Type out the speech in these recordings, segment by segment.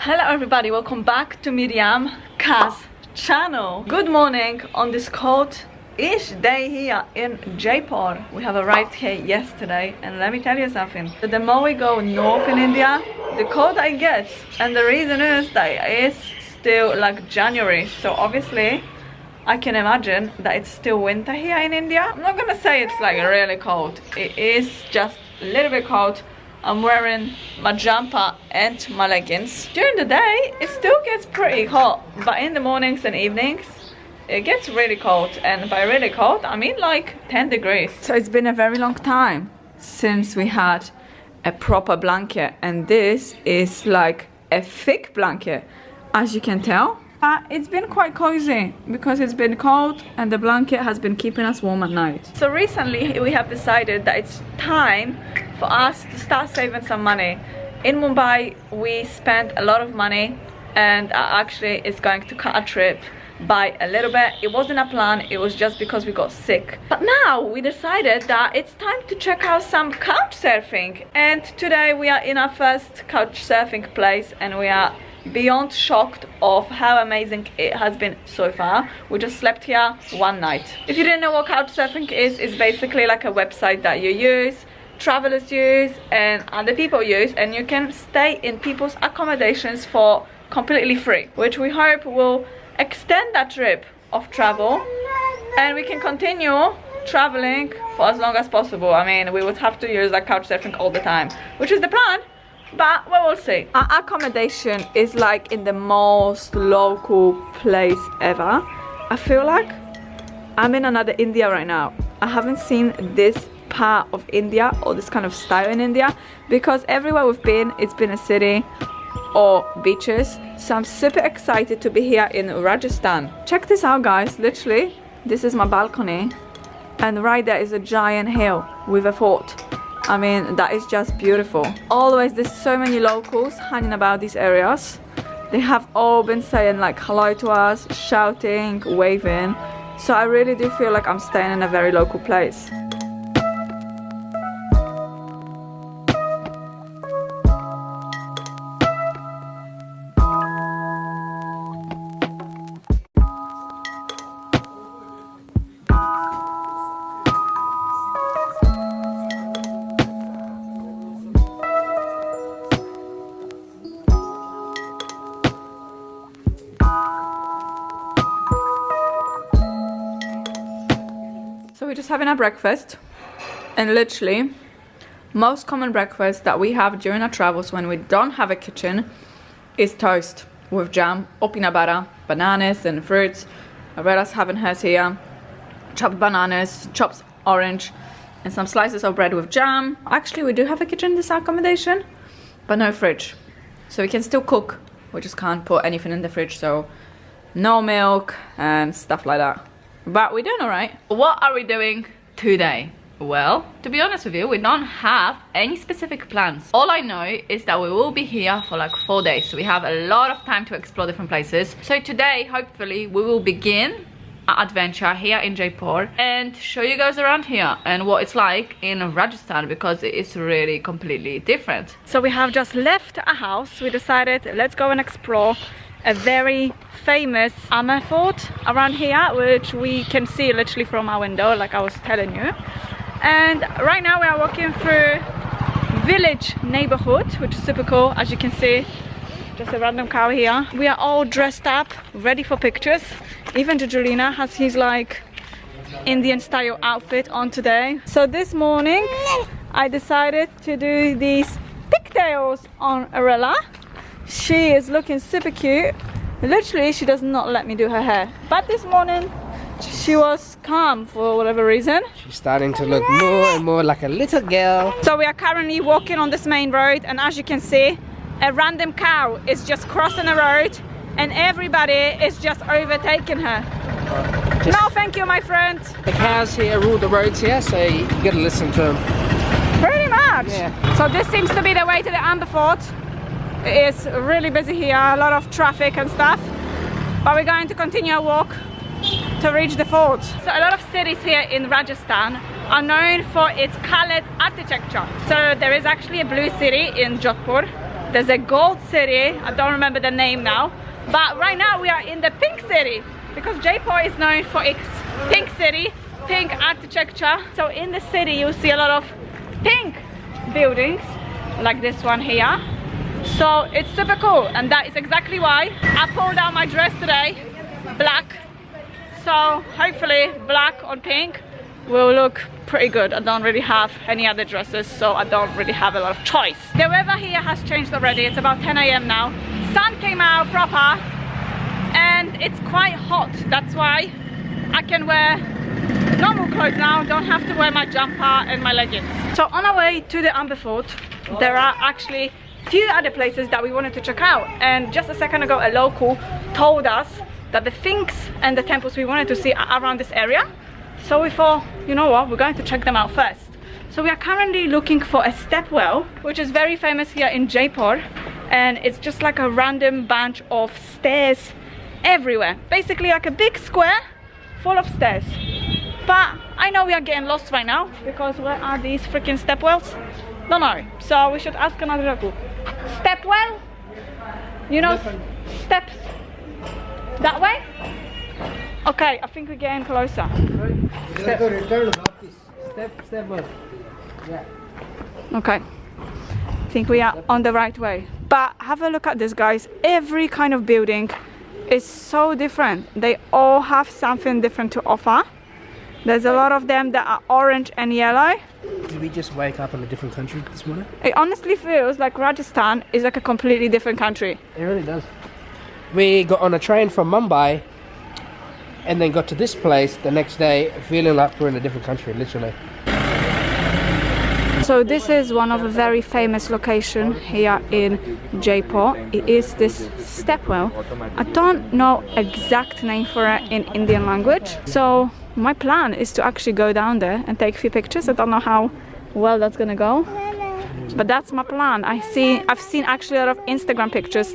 Hello everybody, welcome back to Miriam Kaz channel. Good morning on this cold-ish day here in Jaipur. We have arrived here yesterday, and let me tell you something. The more we go north in India, the colder it gets, and the reason is that it is still like January, so obviously I can imagine that it's still winter here in India. I'm not gonna say it's like really cold, it is just a little bit cold. I'm wearing my jumper and my leggings. During the day, it still gets pretty hot, but in the mornings and evenings, it gets really cold. And by really cold, I mean like 10 degrees. So it's been a very long time since we had a proper blanket, and this is like a thick blanket, as you can tell. It's been quite cozy because it's been cold and the blanket has been keeping us warm at night. So recently we have decided that it's time for us to start saving some money. In Mumbai we spent a lot of money, and actually it's going to cut a trip by a little bit. It wasn't a plan, it was just because we got sick. But now we decided that it's time to check out some couch surfing, and today we are in our first couch surfing place, and we are beyond shocked of how amazing it has been so far. We just slept here one night. If you didn't know what couch surfing is, it's basically like a website that you use, travelers use and other people use, and you can stay in people's accommodations for completely free, which we hope will extend that trip of travel and we can continue traveling for as long as possible. I mean, we would have to use like couch surfing all the time, which is the plan, but we will see. Our accommodation is like in the most local place ever. I feel like I'm in another India right now. I haven't seen this part of India or this kind of style in India, because everywhere we've been, it's been a city or beaches. So I'm super excited to be here in Rajasthan. Check this out guys, literally this is my balcony, and right there is a giant hill with a fort. I mean, that is just beautiful. Always there's so many locals hanging about these areas. They have all been saying like hello to us, shouting, waving. So I really do feel like I'm staying in a very local place. So we're just having our breakfast, and literally most common breakfast that we have during our travels when we don't have a kitchen is toast with jam or peanut butter, bananas and fruits. Arella's having hers here, chopped bananas, chopped orange and some slices of bread with jam. Actually we do have a kitchen in this accommodation, but no fridge, so we can still cook, we just can't put anything in the fridge, so no milk and stuff like that. But we're doing alright. What are we doing today? Well, to be honest with you, we don't have any specific plans. All I know is that we will be here for like 4 days, so we have a lot of time to explore different places. So today, hopefully, we will begin our adventure here in Jaipur and show you guys around here and what it's like in Rajasthan, because it is really completely different. So we have just left a house. We decided let's go and explore a very famous Amber fort around here, which we can see literally from our window, like I was telling you. And right now we are walking through village neighborhood, which is super cool. As you can see, just a random cow here. We are all dressed up, ready for pictures. Even Julina has his like Indian style outfit on today. So this morning I decided to do these pigtails on Arella. She is looking super cute. Literally, she does not let me do her hair. But this morning, she was calm for whatever reason. She's starting to look more and more like a little girl. So we are currently walking on this main road, and as you can see, a random cow is just crossing the road and everybody is just overtaking her. No, thank you, my friend. The cows here rule the roads here, so you gotta listen to them. Pretty much. Yeah. So this seems to be the way to the Amber Fort. It is really busy here, a lot of traffic and stuff, but we're going to continue our walk to reach the fort. So a lot of cities here in Rajasthan are known for its colored architecture. So there is actually a blue city in Jaipur, There's a gold city, I don't remember the name now, but right now we are in the pink city because Jaipur is known for its pink city, pink architecture. So in the city you'll see a lot of pink buildings like this one here. So it's super cool, and that is exactly why I pulled out my dress today, black. So hopefully black on pink will look pretty good. I don't really have any other dresses, so I don't really have a lot of choice. The weather here has changed already. It's about 10 AM now. Sun came out proper and it's quite hot. That's why I can wear normal clothes now. Don't have to wear my jumper and my leggings. So on our way to the Amber Fort, there are actually few other places that we wanted to check out, and just a second ago a local told us that the things and the temples we wanted to see are around this area. So we thought, you know what, we're going to check them out first. So we are currently looking for a stepwell, which is very famous here in Jaipur, and it's just like a random bunch of stairs everywhere, basically like a big square full of stairs. But I know we are getting lost right now, because where are these freaking stepwells? Don't know. So we should ask another local. Stepwell? You know, steps that way? Okay, I think we're getting closer. Step. Yeah. Okay, I think we are on the right way. But have a look at this, guys. Every kind of building is so different. They all have something different to offer. There's a lot of them that are orange and yellow. Did we just wake up in a different country this morning? It honestly feels like Rajasthan is like a completely different country. It really does. We got on a train from Mumbai and then got to this place the next day feeling like we're in a different country, literally. So this is one of a very famous location here in Jaipur. It is this stepwell. I don't know exact name for it in Indian language. So my plan is to actually go down there and take a few pictures. I don't know how well that's gonna go, but that's my plan. I've seen actually a lot of Instagram pictures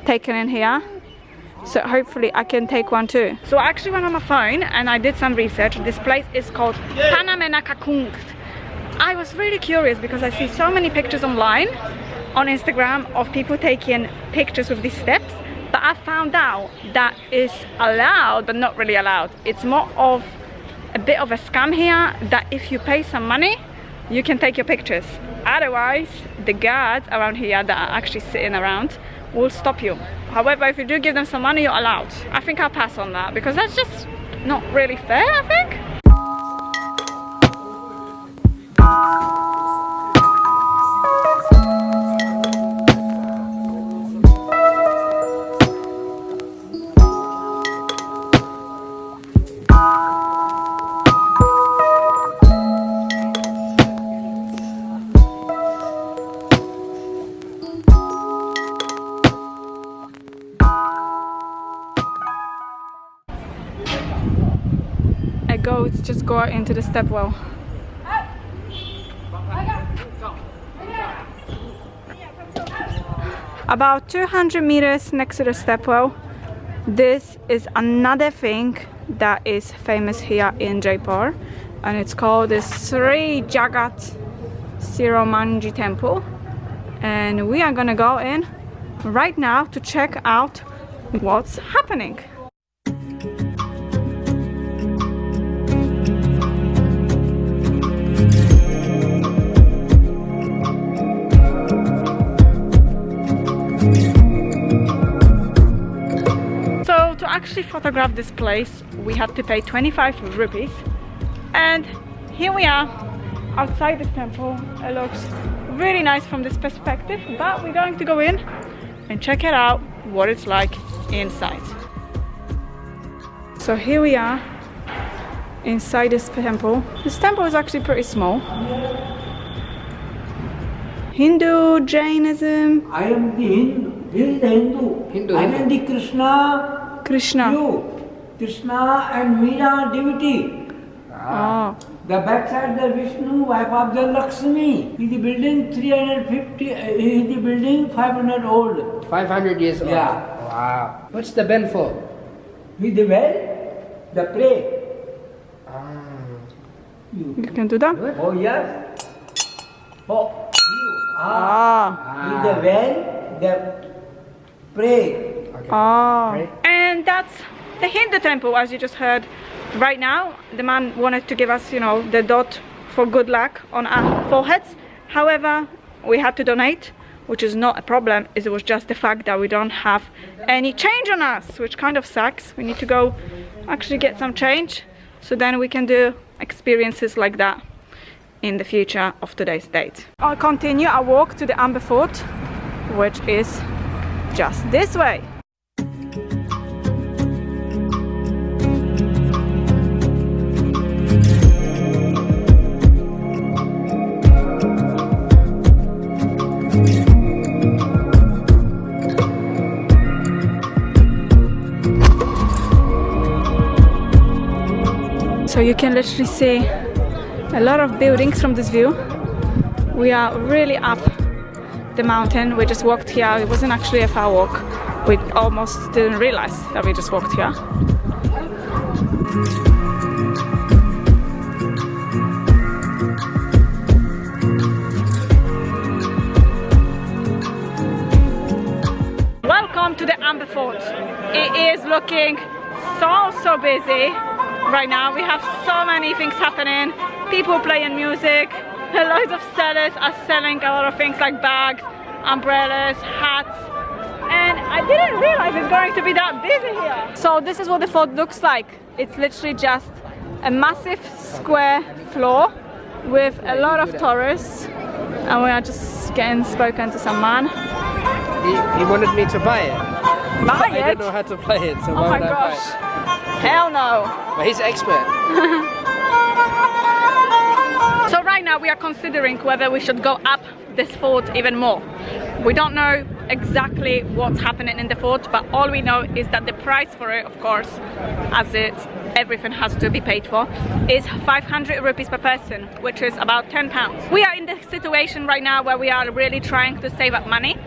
taken in here. So hopefully I can take one too. So I actually went on my phone and I did some research. This place is called Panamenakakung. I was really curious because I see so many pictures online on Instagram of people taking pictures with these steps, but I found out that it's allowed but not really allowed. It's more of a bit of a scam here, that if you pay some money you can take your pictures. Otherwise the guards around here that are actually sitting around will stop you. However, if you do give them some money, you're allowed. I think I'll pass on that because that's just not really fair, I think. Goats just go out into the stepwell. About 200 meters next to the stepwell, this is another thing that is famous here in Jaipur, and it's called the Sri Jagat Siromanji temple, and we are gonna go in right now to check out what's happening. Actually photograph this place we have to pay 25 rupees, and here we are outside the temple. It looks really nice from this perspective, but we're going to go in and check it out what it's like inside. So here we are inside this temple. This temple is actually pretty small. Hindu, Jainism. I am the Hindu. This is the Hindu. I am the Krishna. Krishna and Meera devotee. The backside the Vishnu, wife of the Lakshmi. He is the building 350. He is the building 500 old. 500 years old. Yeah. Wow. What's the bell for? With the well, the pray. You can do that? Oh yes. Oh, you. Ah. With the well, they pray. Oh. Right. And that's the Hindu temple, as you just heard. Right now, the man wanted to give us, you know, the dot for good luck on our foreheads. However, we had to donate, which is not a problem. It was just the fact that we don't have any change on us, which kind of sucks. We need to go actually get some change, so then we can do experiences like that in the future of today's date. I'll continue our walk to the Amber Fort, which is just this way. So you can literally see a lot of buildings from this view. We are really up the mountain. We just walked here. It wasn't actually a far walk. We almost didn't realize that we just walked here. Welcome to the Amber Fort. It is looking so busy. Right now we have so many things happening, people playing music, loads of sellers are selling a lot of things like bags, umbrellas, hats, and I didn't realize it's going to be that busy here. So this is what the fort looks like. It's literally just a massive square floor with a lot of tourists, and we are just getting spoken to some man. He wanted me to buy it. Buy I it? don't know how to play it, so Oh why my would I buy gosh. it? Hell no. But he's expert. So right now we are considering whether we should go up this fort even more. We don't know exactly what's happening in the fort, but all we know is that the price for it, of course, as everything has to be paid for, is 500 rupees per person, which is about 10 pounds. We are in the situation right now where we are really trying to save up money.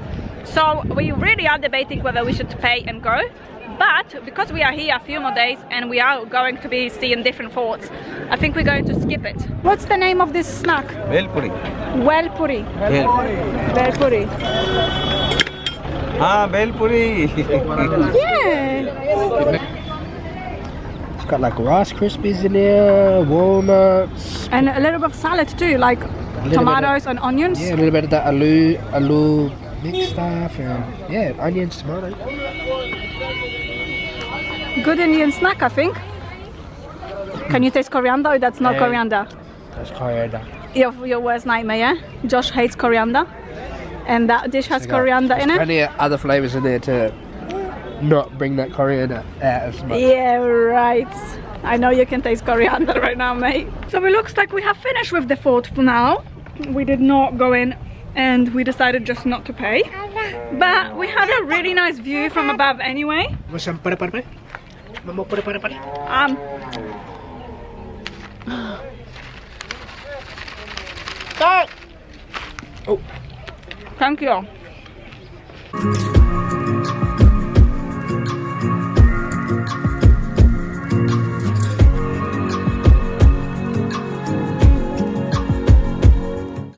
So we really are debating whether we should pay and go. But because we are here a few more days and we are going to be seeing different forts, I think we're going to skip it. What's the name of this snack? Velpuri. Velpuri. Velpuri. Ah, Velpuri. Yeah. It's got like Rice Krispies in there, walnuts. And a little bit of salad too, like tomatoes and onions. Yeah, a little bit of that aloo mixed stuff, and yeah, onions, tomatoes. Good Indian snack, I think. Can you taste coriander? Or that's not coriander. That's coriander. Your worst nightmare, yeah? Josh hates coriander. And that dish has coriander in it. Plenty of other flavours in there to not bring that coriander out as much. Yeah, right. I know you can taste coriander right now, mate. So it looks like we have finished with the fort for now. We did not go in and we decided just not to pay. But we had a really nice view from above anyway. Oh. Thank you.